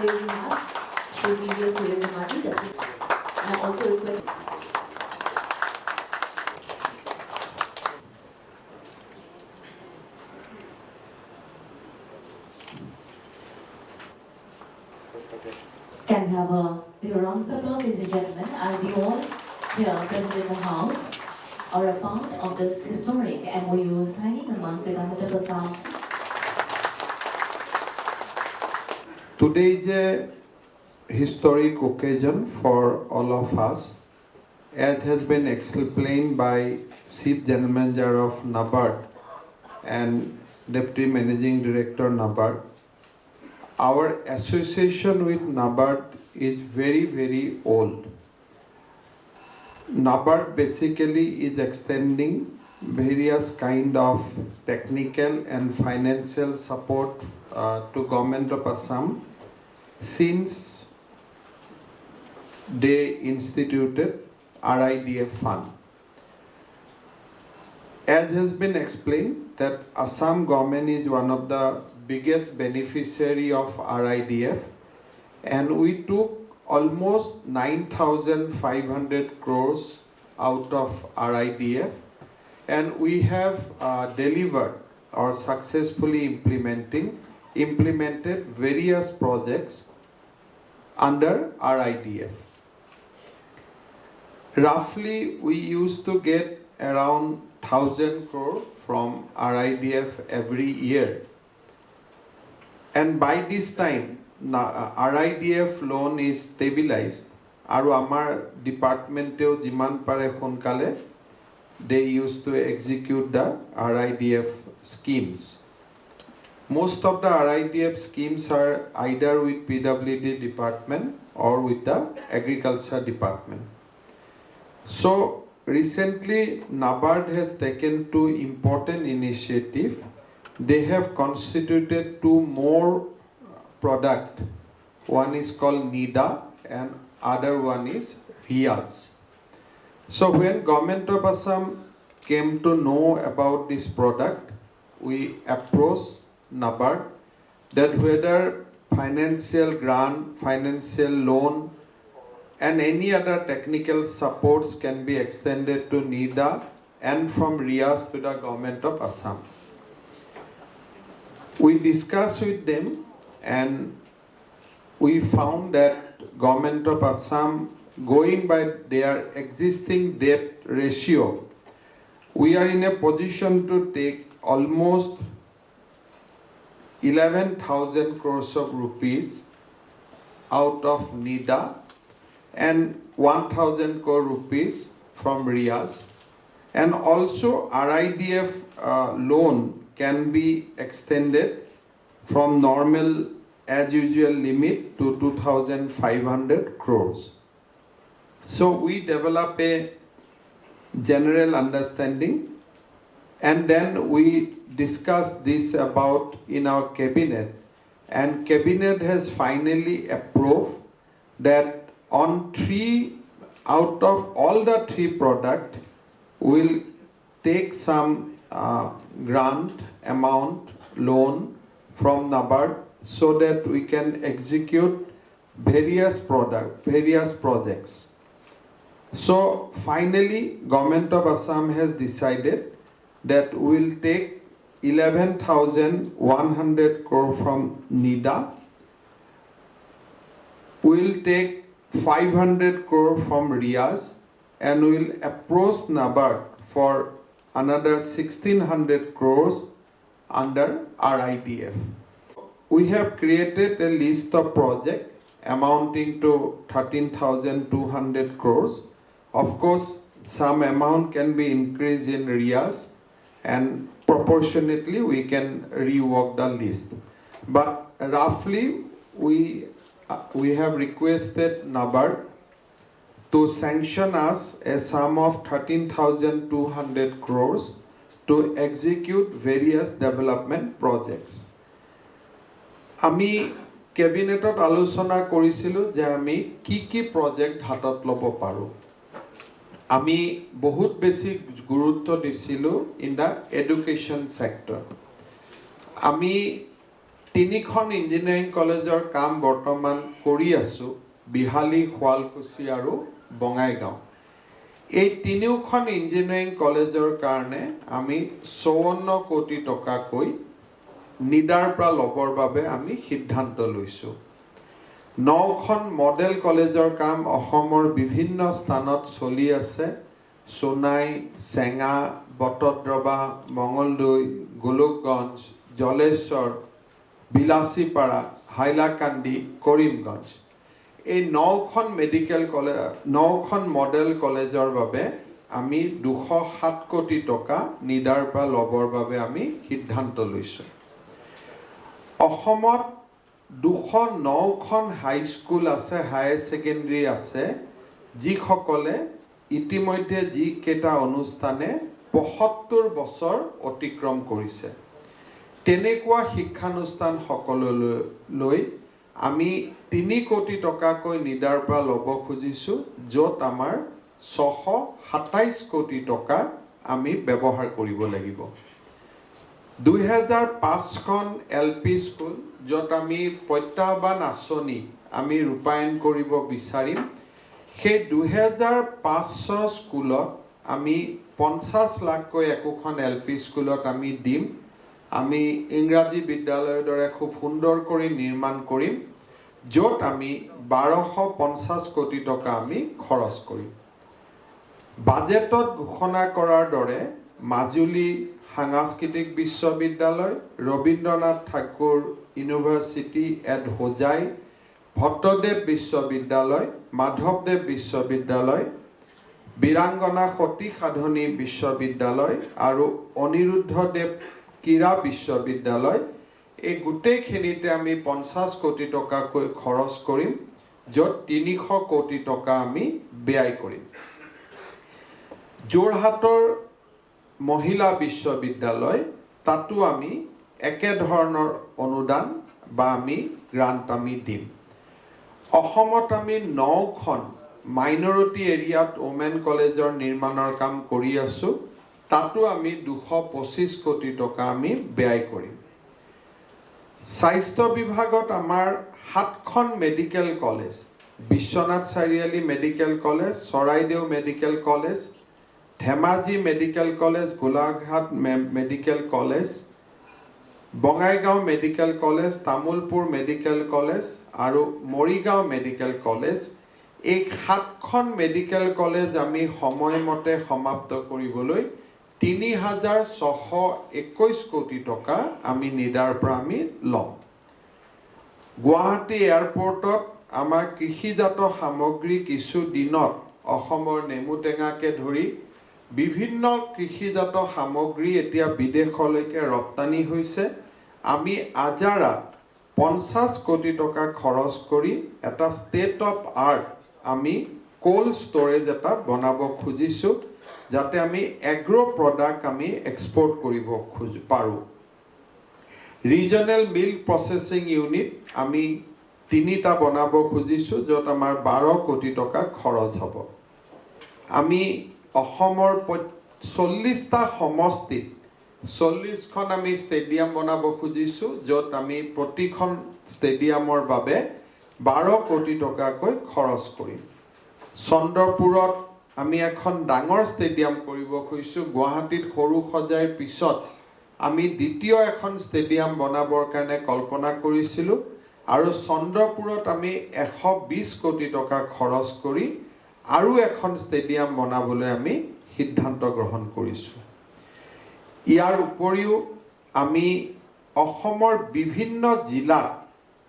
today we have Shri P.V.S. Surendramati, Deputy. And I also request. Can we have a round of applause, ladies and gentlemen, as you all here present in the house are a part of this historic MOU signing amongst the Government of Assam. Today is a historic occasion for all of us, as has been explained by Chief General Manager of NABARD and Deputy Managing Director NABARD. Our association with NABARD is very, very old. NABARD basically is extending various kind of technical and financial support to Government of Assam since they instituted RIDF fund. As has been explained that Assam government is one of the biggest beneficiary of RIDF, and we took almost 9,500 crores out of RIDF, and we have delivered or successfully implemented various projects under RIDF. Roughly, we used to get around 1,000 crore from RIDF every year. And by this time, RIDF loan is stabilized. Aru amar departmenteo jiman pare sonkale, they used to execute the RIDF schemes. Most of the RIDF schemes are either with PWD department or with the agriculture department. So recently, NABARD has taken two important initiatives. They have constituted two more products. One is called NIDA and other one is RIAS. So when Government of Assam came to know about this product, we approached NABARD that whether financial grant, financial loan and any other technical supports can be extended to NIDA and from RIAS to the Government of Assam. We discussed with them and we found that Government of Assam, going by their existing debt ratio, we are in a position to take almost 11,000 crores of rupees out of NIDA and 1,000 crore rupees from RIAS, and also RIDF loan can be extended from normal as usual limit to 2,500 crores. So we develop a general understanding and then we discuss this about in our cabinet, and cabinet has finally approved that on 3 out of all the 3 products will take some grant amount loan from NABARD so that we can execute various projects. So finally, Government of Assam has decided that we will take 11,100 crore from NIDA. We will take 500 crore from RIAS and we will approach NABARD for another 1,600 crores under RIDF. We have created a list of projects amounting to 13,200 crores. Of course, some amount can be increased in RIAS and proportionately we can rework the list. But roughly, we have requested NABARD to sanction us a sum of 13,200 crores to execute various development projects. আমি কেবিনেটত আলোচনা কৰিছিলো যে আমি কি project হাতত ল'ব পাৰো। আমি বহুত বেছি গুৰুত্ব দিছিলো ইন দা এডুকেশন সেক্টৰ। আমি তিনিখন ইঞ্জিনিয়াৰিং কলেজৰ কাম বৰ্তমান কৰি আছোঁ বিহালী শুৱালকুছি আৰু বঙাইগাঁও এই তিনিওখন ইঞ্জিনিয়াৰিং কলেজৰ কাৰণে আমি 54 কোটি টকাকৈ নিডাৰ পৰা ল'বৰ বাবে আমি সিদ্ধান্ত লৈছোঁ 9খন মডেল কলেজৰ কাম অসমৰ বিভিন্ন স্থানত চলি আছে সোনাই চেঙা বটদ্ৰৱা মঙলদৈ গোলকগঞ্জ জলেশ্বৰ বিলাসীপাৰা হাইলাকান্দি কৰিমগঞ্জ এই 9খন মেডিকেল কলেজ 9খন মডেল কলেজৰ বাবে আমি 207 কোটি টকা নিডাৰ পৰা ল'বৰ বাবে আমি সিদ্ধান্ত লৈছোঁ অসমত 209খন হাইস্কুল আছে হায়াৰ সেকেন্ডাৰী আছে যিসকলে ইতিমধ্যে যি কেটা অনুষ্ঠানে 75 বছৰ অতিক্ৰম কৰিছে তেনেকুৱা শিক্ষানুষ্ঠান সকললৈ আমি 3 কোটি টকাকৈ নিডাৰ পৰা ল'ব খুজিছোঁ য'ত আমাৰ 627 কোটি টকা আমি ব্যৱহাৰ কৰিব লাগিব 2005খন এলপি স্কুল য'ত আমি প্ৰত্যাহ্বান আঁচনি আমি ৰূপায়ণ কৰিব বিচাৰিম সেই 2005 স্কুলত আমি 50 লাখকৈ একোখন এলপি স্কুলত আমি দিম আমি ইংৰাজী বিদ্যালয়ৰ দৰে খুব সুন্দৰ কৰি নিৰ্মাণ কৰিম য'ত আমি 1250 কোটি টকা আমি খৰচ কৰিম বাজেটত ঘোষণা কৰাৰ দৰে মাজুলী সাংস্কৃতিক বিশ্ববিদ্যালয় ৰবীন্দ্ৰনাথ ঠাকুৰ ইউনিভাৰ্চিটি এট হোজাই ভট্টদেৱ বিশ্ববিদ্যালয় মাধৱদেৱ বিশ্ববিদ্যালয় বীৰাংগনা সতী সাধনী বিশ্ববিদ্যালয় আৰু অনিৰুদ্ধদেৱ ক্ৰীড়া বিশ্ববিদ্যালয় এই গোটেইখিনিতে আমি 50 কোটি টকাকৈ খৰচ কৰিম য'ত 300 কোটি টকা আমি ব্যয় কৰিম যোৰহাটৰ মহিলা বিশ্ববিদ্যালয় তাতো আমি একে ধৰণৰ অনুদান বা আমি গ্ৰান্ট আমি দিম অসমত আমি 9খন মাইনৰিটি এৰিয়াত ওমেন কলেজৰ নিৰ্মাণৰ কাম কৰি আছোঁ তাতো আমি 225 কোটি টকা আমি ব্যয় কৰিম স্বাস্থ্য বিভাগত আমাৰ 7খন medical college Biswanath Chariali medical college Charaideo medical college Dhemaji medical college Golaghat medical college Bongaigaon medical college Tamulpur medical college আৰু মৰিগাঁও মেডিকেল কলেজ এই 7খন মেডিকেল কলেজ আমি সময়মতে সমাপ্ত কৰিবলৈ 3621 কোটি টকা আমি নিডাৰ পৰা আমি ল'ম গুৱাহাটী এয়াৰপোৰ্টত আমাৰ কৃষিজাত সামগ্ৰী কিছু দিনত অসমৰ নেমুটেঙাকে ধৰি বিভিন্ন কৃষিজাত সামগ্ৰী এতিয়া বিদেশলৈকে ৰপ্তানি হৈছে আমি আজাৰাত 50 কোটি টকা খৰচ কৰি এটা ষ্টেট অফ আৰ্ট আমি কোল্ড ষ্টৰেজ এটা বনাব খুজিছোঁ যাতে আমি এগ্ৰো প্ৰডাক্ট আমি এক্সপোৰ্ট কৰিব পাৰোঁ ৰিজনেল মিল্ক প্ৰসেসিং ইউনিট আমি 3টা বনাব খুজিছোঁ য'ত আমাৰ 12 কোটি টকা খৰচ হ'ব আমি অসমৰ 40টা সমষ্টিত 40খন আমি ষ্টেডিয়াম বনাব খুজিছোঁ য'ত আমি প্ৰতিখন ষ্টেডিয়ামৰ বাবে 12 কোটি টকাকৈ খৰচ কৰিম চন্দ্ৰপুৰত আমি এখন ডাঙৰ ষ্টেডিয়াম কৰিব খুজিছোঁ গুৱাহাটীত সৰু সজাইৰ পিছত আমি দ্বিতীয় এখন ষ্টেডিয়াম বনাবৰ কাৰণে কল্পনা কৰিছিলোঁ আৰু চন্দ্ৰপুৰত আমি 120 কোটি টকা খৰচ কৰি আৰু এখন ষ্টেডিয়াম বনাবলৈ আমি সিদ্ধান্ত গ্ৰহণ কৰিছোঁ ইয়াৰ উপৰিও আমি অসমৰ বিভিন্ন জিলাত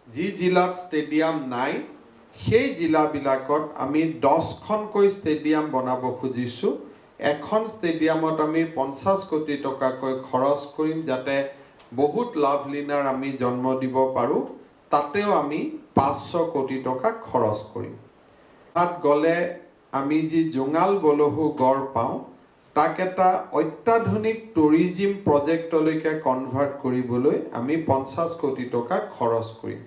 যি জিলাত ষ্টেডিয়াম নাই সেই জিলাবিলাকত আমি 10খনকৈ ষ্টেডিয়াম বনাব খুজিছোঁ এখন ষ্টেডিয়ামত আমি 50 কোটি টকাকৈ খৰচ কৰিম যাতে বহুত লাভলীনাৰ আমি জন্ম দিব পাৰোঁ তাতেও আমি 500 কোটি টকা খৰচ কৰিম তাত গ'লে আমি যি জোঙাল বলহু গড় পাওঁ তাক এটা অত্যাধুনিক টুৰিজিম প্ৰজেক্টলৈকে কনভাৰ্ট কৰিবলৈ আমি 50 কোটি টকা খৰচ কৰিম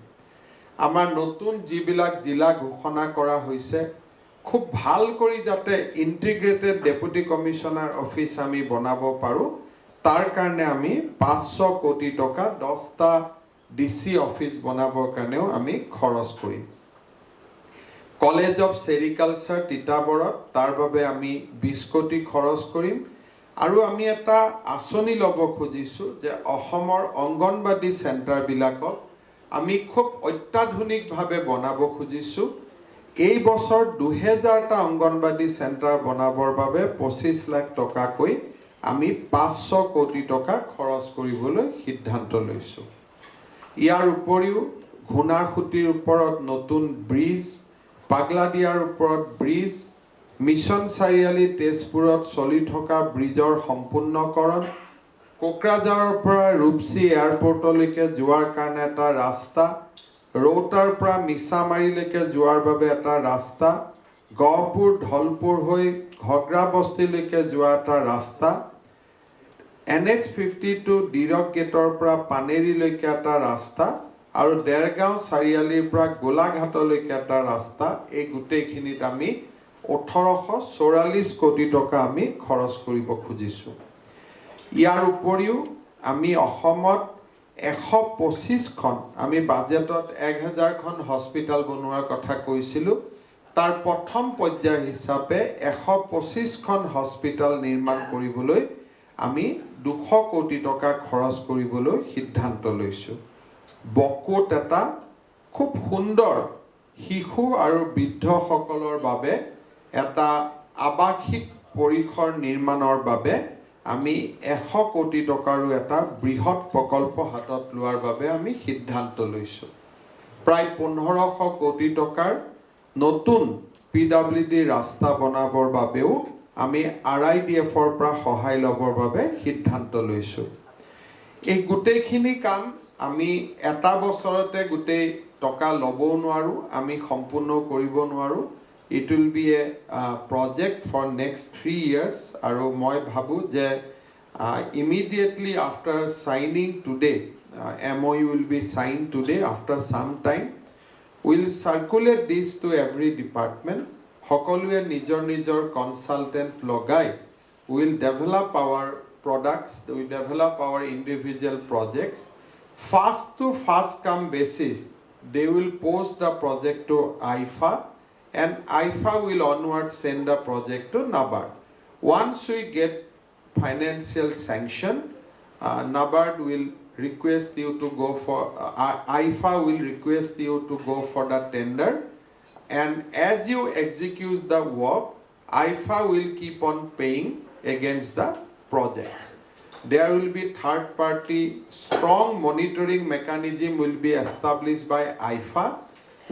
আমাৰ নতুন যিবিলাক জিলা ঘোষণা কৰা হৈছে খুব ভাল কৰি যাতে ইন্টিগ্ৰেটেড ডেপুটি কমিশনাৰ অফিচ আমি বনাব পাৰোঁ তাৰ কাৰণে আমি 500 কোটি টকা 10টা ডিসি অফিস বনাবৰ কাৰণেও আমি খৰচ কৰিম কলেজ অফ সেৰিকালচাৰ তিতাবৰত তাৰ বাবে আমি 20 কোটি খৰচ কৰিম আৰু আমি এটা আঁচনি ল'ব খুজিছো যে অসমৰ অংগনবাদী চেণ্টাৰবিলাকক আমি খুব অত্যাধুনিকভাৱে বনাব খুজিছো এই বছৰ 2000টা অংগনবাদী চেণ্টাৰ বনাবৰ বাবে 25 লাখ টকাকৈ আমি 500 কোটি টকা খৰচ কৰিবলৈ সিদ্ধান্ত লৈছো ইয়াৰ উপৰিও ঘুনাখুটিৰ ওপৰত নতুন ব্ৰিজ পাগলাদিয়াৰ ওপৰত ব্ৰিজ মিছন চাৰিআলি তেজপুৰত চলি থকা ব্ৰিজৰ সম্পূৰ্ণকৰণ কোকৰাঝাৰৰ পৰা ৰূপসী এয়াৰপৰ্টলৈকে যোৱাৰ কাৰণে এটা ৰাস্তা ৰৌতাৰ পৰা মিছামাৰীলৈকে যোৱাৰ বাবে এটা ৰাস্তা গহপুৰ ঢলপুৰ হৈ ঘগ্ৰা বস্তিলৈকে যোৱা এটা ৰাস্তা NH52 ডিৰক গেটৰ পৰা পানেৰীলৈকে এটা ৰাস্তা আৰু দেৰগাঁও চাৰিআলিৰ পৰা গোলাঘাটলৈকে এটা ৰাস্তা এই গোটেইখিনিত আমি 1844 কোটি টকা আমি খৰচ কৰিব খুজিছো ইয়াৰ উপৰিও আমি অসমত 125খন আমি বাজেটত 1000খন হস্পিটাল বনোৱাৰ কথা কৈছিলো তাৰ প্ৰথম পৰ্যায় হিচাপে 125খন হস্পিটাল নিৰ্মাণ কৰিবলৈ আমি 200 কোটি টকা খৰচ কৰিবলৈ সিদ্ধান্ত লৈছো বকুত এটা খুব সুন্দৰ শিশু আৰু বৃদ্ধসকলৰ বাবে এটা আৱাসিক পৰিসৰ নিৰ্মাণৰ বাবে আমি 100 কোটি টকাৰো এটা বৃহৎ প্ৰকল্প হাতত লোৱাৰ বাবে আমি সিদ্ধান্ত লৈছো প্ৰায় 1500 কোটি টকাৰ নতুন PWD ৰাস্তা বনাবৰ বাবেও আমি RIDFৰ পৰা সহায় লবৰ বাবে সিদ্ধান্ত লৈছো এই গোটেইখিনি কাম আমি এটা বছৰতে গোটেই টকা ল'বও নোৱাৰো আমি সম্পূৰ্ণ কৰিব নোৱাৰো it will be a project for next 3 years আৰু মই ভাবো যে immediately after signing today MOU will be signed today after some time we'll circulate this to every department সকলোৱে নিজৰ consultant লগাই will develop our products we develop our individual projects fast to fast come basis they will post the project to IFA and IFA will onward send the project to NABARD once we get financial sanction NABARD will request you to go for IFA will request you to go for the tender and as you execute the work IFA will keep on paying against the projects there will be third party strong monitoring mechanism will be established by IFA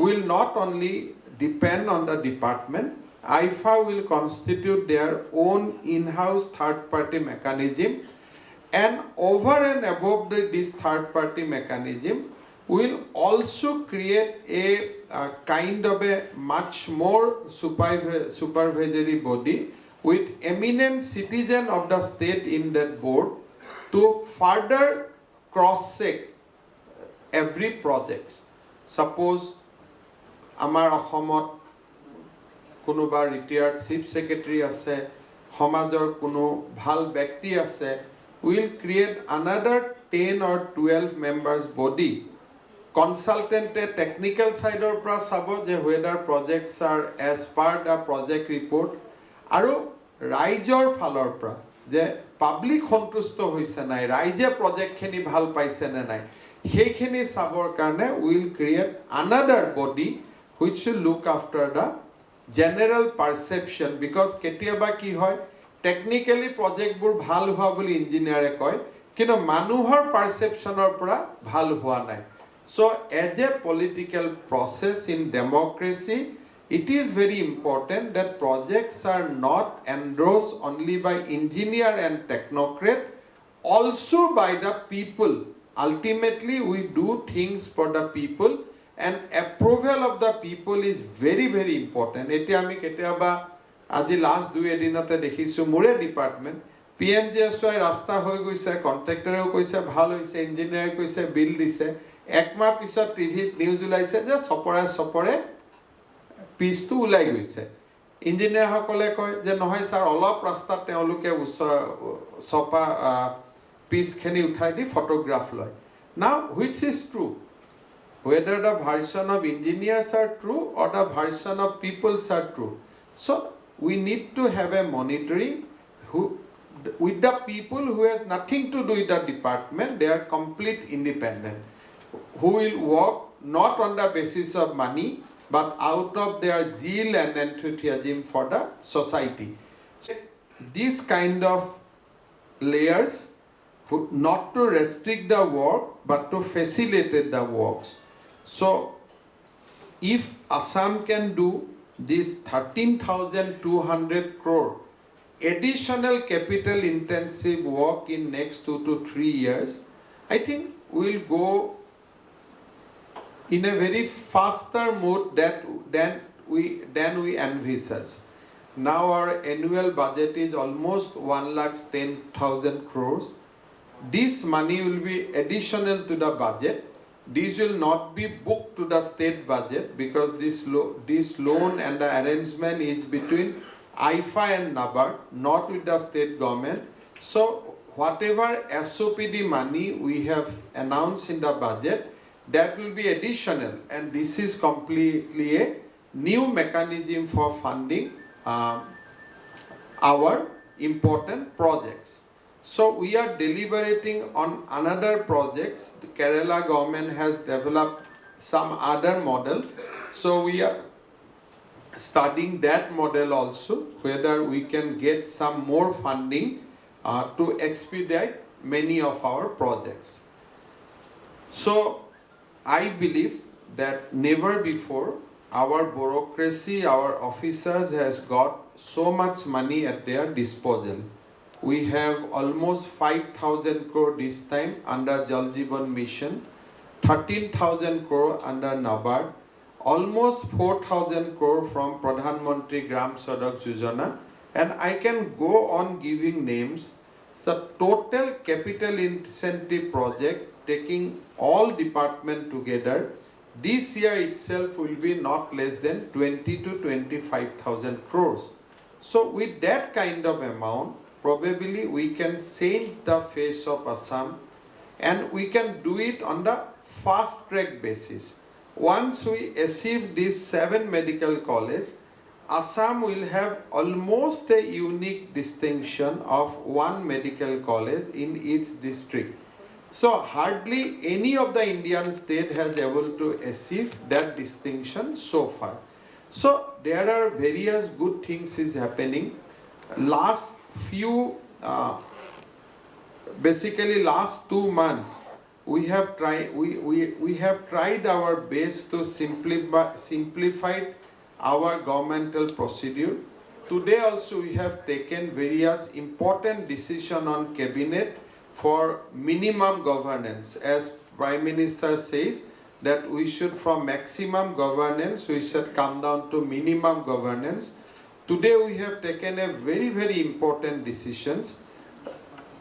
will not only depend on the department IFA will constitute their own in-house third party mechanism and over and above this third party mechanism will also create a kind of a much more supervisory body with eminent citizen of the state in that board to further cross-check every project. Suppose আমাৰ অসমত কোনোবা retired chief secretary আছে সমাজৰ কোনো ভাল ব্যক্তি আছে will create another 10 or 12 members body consultant technical side or pra sabo je whether projects are as per the project report aru raijor phalor pra je public সন্তুষ্ট হৈছে নাই ৰাইজে project khini bhal paise na nai hekhini sabor karone will create another body which should look after the general perception because ketiaba ki hoy technically project bur bhal hua boli engineer koy kino manuhor perception or pura bhal hua nai so as a political process in democracy it is very important that projects are not endorsed only by engineer and technocrat also by the people ultimately we do things for the people and approval of the people is very very important eti ami ketiaba আজি last 2 এদিনতে দেখিছো মোৰে department PMGSY ৰাস্তা হৈ গৈছে কন্ট্ৰাক্টৰেও কৈছে ভাল হৈছে ইঞ্জিনিয়াৰে কৈছে বিল দিছে একমাহ পিছত টিভিত নিউজ ওলাইছে যে সপৰে পিছটো ওলাই গৈছে ইঞ্জিনিয়াৰ সকলে কয় যে নহয় স্যাৰ অলপ ৰাস্তা তেওঁলোকে সপা পিছখিনি উঠাই দি ফটোগ্ৰাফ লয় Now, which is true? Whether the version of engineers are true or the version of peoples are true. So, we need to have a monitoring with the people who has nothing to do with the department. They are complete independent, who will work not on the basis of money, but out of their zeal and enthusiasm for the society. So, this kind of layers, not to restrict the work, but to facilitate the works. So, if Assam can do this 13,200 crore additional capital intensive work in next 2 to 3 years, I think we'll go in a very faster mode than we envisage. Now our annual budget is almost 1,10,000 crores. This money will be additional to the budget. This will not be booked to the state budget because this loan and the arrangement is between IFA and NABARD, not with the state government. So whatever SOPD money we have announced in the budget, that will be additional, and this is completely a new mechanism for funding our important projects. So we are deliberating on another projects. The Kerala government has developed some other model. So we are studying that model also, whether we can get some more funding to expedite many of our projects. So I believe that never before our bureaucracy, our officers has got so much money at their disposal. We have almost 5,000 crore this time under Jal Jeevan Mission, 13,000 crore under NABARD, almost 4,000 crore from Pradhan Mantri Gram Sadak Yojana, and I can go on giving names. The total capital incentive project taking all departments together, this year itself will be not less than 20 to 25,000 crores. So with that kind of amount, probably we can change the face of Assam, and we can do it on the fast track basis. Once we achieve these 7 medical colleges, Assam will have almost a unique distinction of 1 medical college in its district. So hardly any of the Indian state has able to achieve that distinction so far. So there are various good things is happening. Last 2 months, we have tried our best to simplify our governmental procedure. Today also we have taken various important decisions on cabinet for minimum governance. As Prime Minister says that we should, from maximum governance, we should come down to minimum governance. Today we have taken a very, very important decisions.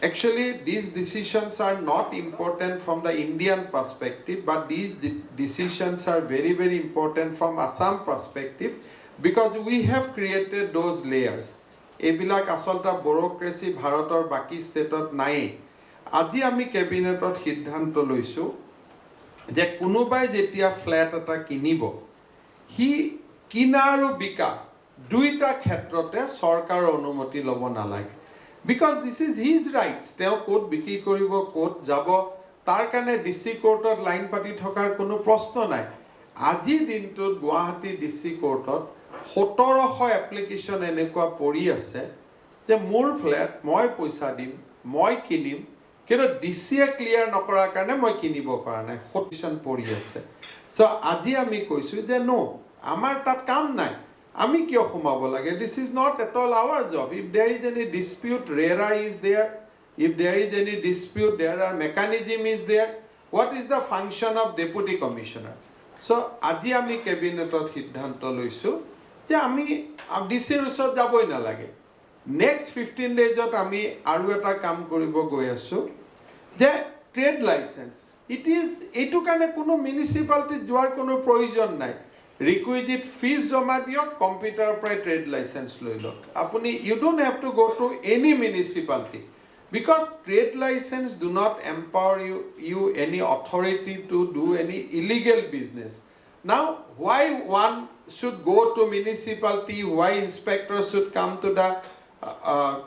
Actually, these decisions are not important from the Indian perspective, but these decisions are very, very important from Assam perspective, because we have created those layers. Ebilak asolta bureaucracy Bharator baki stateot nai. Aji ami cabinetot siddhanto loisu je kunobai jetia flat eta kinibo, hi kina aru bika duita khetrote sarkar onumoti lobo nalage. Because this is his rights. Teo court biki koribo, court jabo, tar kane DC courtot line pati thokar kono proshno nai. Aji dintut Guwahati DC courtot 1700 application enekwa pori ase je mur flat moi poisa dim, moi kinim, কিন্তু ডিসিয়ে clear নকৰাৰ কাৰণে মই কিনিব পৰা নাই, হটিশন পৰি আছে। So আজি আমি কৈছো যে নো, আমাৰ তাত কাম নাই, আমি কিয় সোমাব লাগে? This is not at all our job. If there is any dispute, RERA is there. If there is any dispute, there are mechanism is there. What is the function of deputy commissioner? So আজি আমি কেবিনেটত সিদ্ধান্ত লৈছো যে আমি ডিসিৰ ওচৰত যাবই নালাগে। নেক্সট 15 ডেজত আমি আৰু এটা কাম কৰিব গৈ আছো যে ট্ৰেড লাইসেন্স। ইট ইজ এইটো কাৰণে কোনো মিউনিচিপালিটি যোৱাৰ কোনো প্ৰয়োজন নাই। ৰিকুইজিট ফিজ জমা দিয়ক, কম্পিউটাৰৰ পৰা ট্ৰেড লাইসেন্স লৈ লওক। আপুনি you don't have to go to any municipality, Because trade license do not empower you any authority to do any illegal business. Now, why one should go to municipality, why inspectors should come to the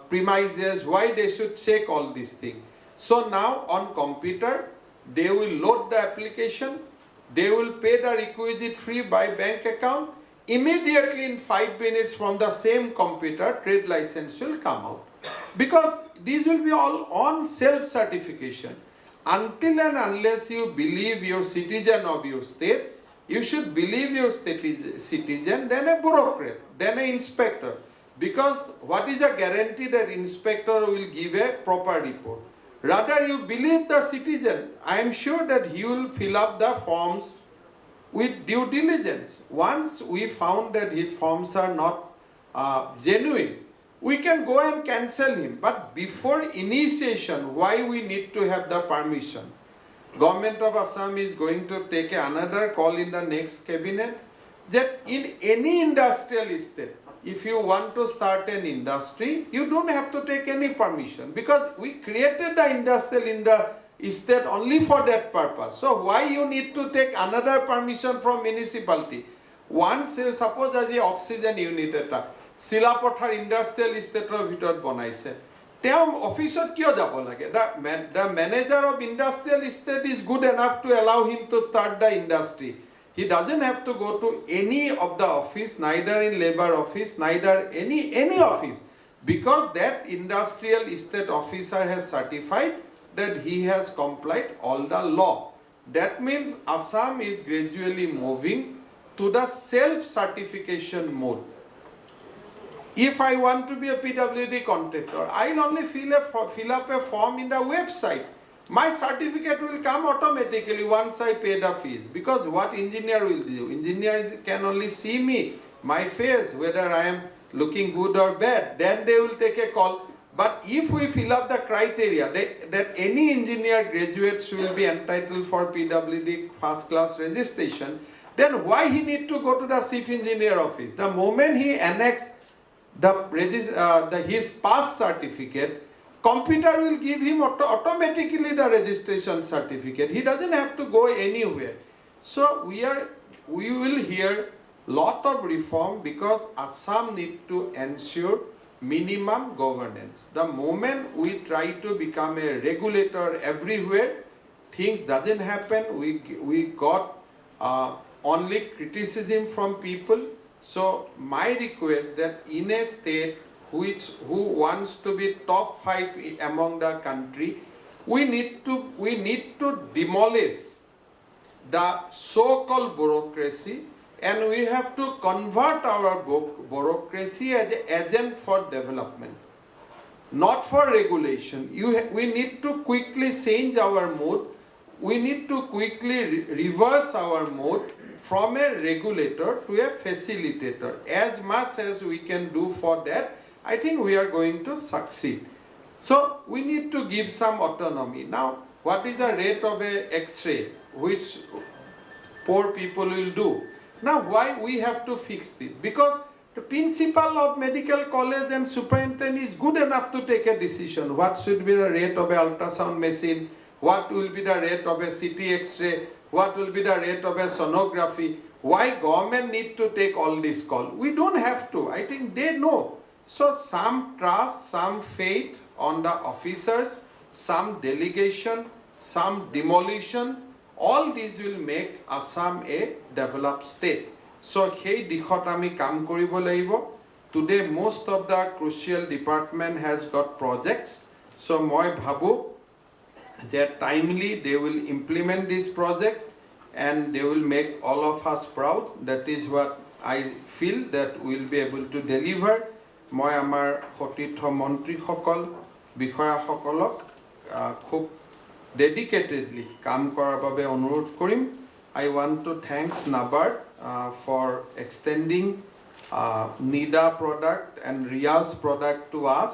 premises, why they should check all these things. So now on computer, they will load the application, they will pay the requisite fee by bank account, immediately in 5 minutes from the same computer, trade license will come out. Because these will be all on self-certification. Until and unless you believe you're citizen of your state, you should believe your state is citizen, then a bureaucrat, then an inspector. Because what is a guarantee that inspector will give a proper report? Rather, you believe the citizen. I am sure that he will fill up the forms with due diligence. Once we found that his forms are not genuine, we can go and cancel him. But before initiation, why we need to have the permission? Government of Assam is going to take another call in the next cabinet that in any industrial estate, if you want to start an industry, you don't have to take any permission, because we created the industrial estate only for that purpose. So why you need to take another permission from municipality? Once, suppose as the oxygen unit eta Silapothar industrial estate ভিতৰত বনাইছে, তেওঁ অফিসত কিয় যাব লাগে? The manager of industrial estate is good enough to allow him to start the industry. He doesn't have to go to any of the office, neither in labor office, neither any office, because that industrial estate officer has certified that he has complied all the law. That means Assam is gradually moving to the self-certification mode. If I want to be a PWD contractor, I'll only fill up a form in the website. My certificate will come automatically once I pay the fees. Because what engineer will do? Engineer can only see me, my face, whether I am looking good or bad. Then they will take a call. But if we fill up the criteria that any engineer graduates will be entitled for PWD first class registration, then why he need to go to the chief engineer office? The moment he annexes his pass certificate, computer will give him automatically the registration certificate. He doesn't have to go anywhere. So we will hear lot of reform, because Assam need to ensure minimum governance. The moment we try to become a regulator everywhere, things doesn't happen. We got only criticism from people. So my request that in a state who wants to be top 5 among the country, we need to demolish the so-called bureaucracy, and we have to convert our bureaucracy as an agent for development, not for regulation. We need to quickly change our mode. We need to quickly reverse our mode from a regulator to a facilitator. As much as we can do for that, I think we are going to succeed. So we need to give some autonomy. Now, what is the rate of a X-ray which poor people will do? Now, why we have to fix it? Because the principal of medical college and superintendent is good enough to take a decision. What should be the rate of an ultrasound machine? What will be the rate of a CT X-ray? What will be the rate of a sonography? Why government need to take all this call? We don't have to. I think they know. So some trust, some faith on the officers, some delegation, some demolition, all these will make Assam a developed state. So hey dikhot ami kam koribo laibo. Today most of the crucial department has got projects. So moi bhabu that timely they will implement this project and they will make all of us proud. That is what I feel that we will be able to deliver. Moi amar hotitho mantri hokol বিষয়া সকলক খুব dedicatedly কাম কৰাৰ বাবে অনুৰোধ কৰিম. I want to thanks NABARD for extending NIDA product and RIAS product to us,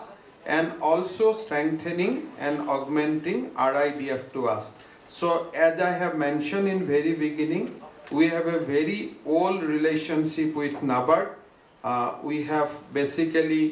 and also strengthening and augmenting RIDF to us. So as I have mentioned in very beginning, we have a very old relationship with NABARD. We have basically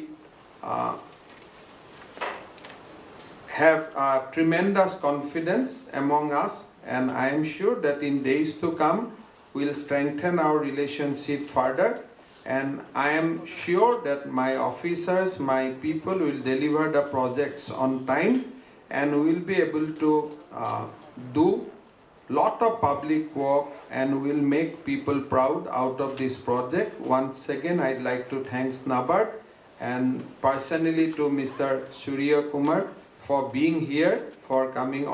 have tremendous confidence among us, and I am sure that in days to come we'll strengthen our relationship further, and I am sure that my officers, my people will deliver the projects on time, and we'll be able to do lot of public work and will make people proud out of this project. Once again, I'd like to thank NABARD and personally to Mr. Surya Kumar for being here, for coming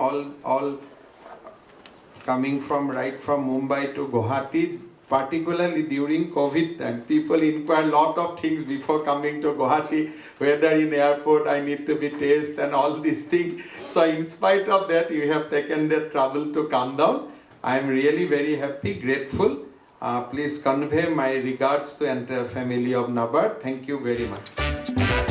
coming from right from Mumbai to Guwahati, particularly during COVID time. People inquire a lot of things before coming to Guwahati, whether in airport I need to be tested and all these things. So in spite of that, you have taken the trouble to come down. I am really very happy, grateful. Please convey my regards to entire family of NABARD. Thank you very much.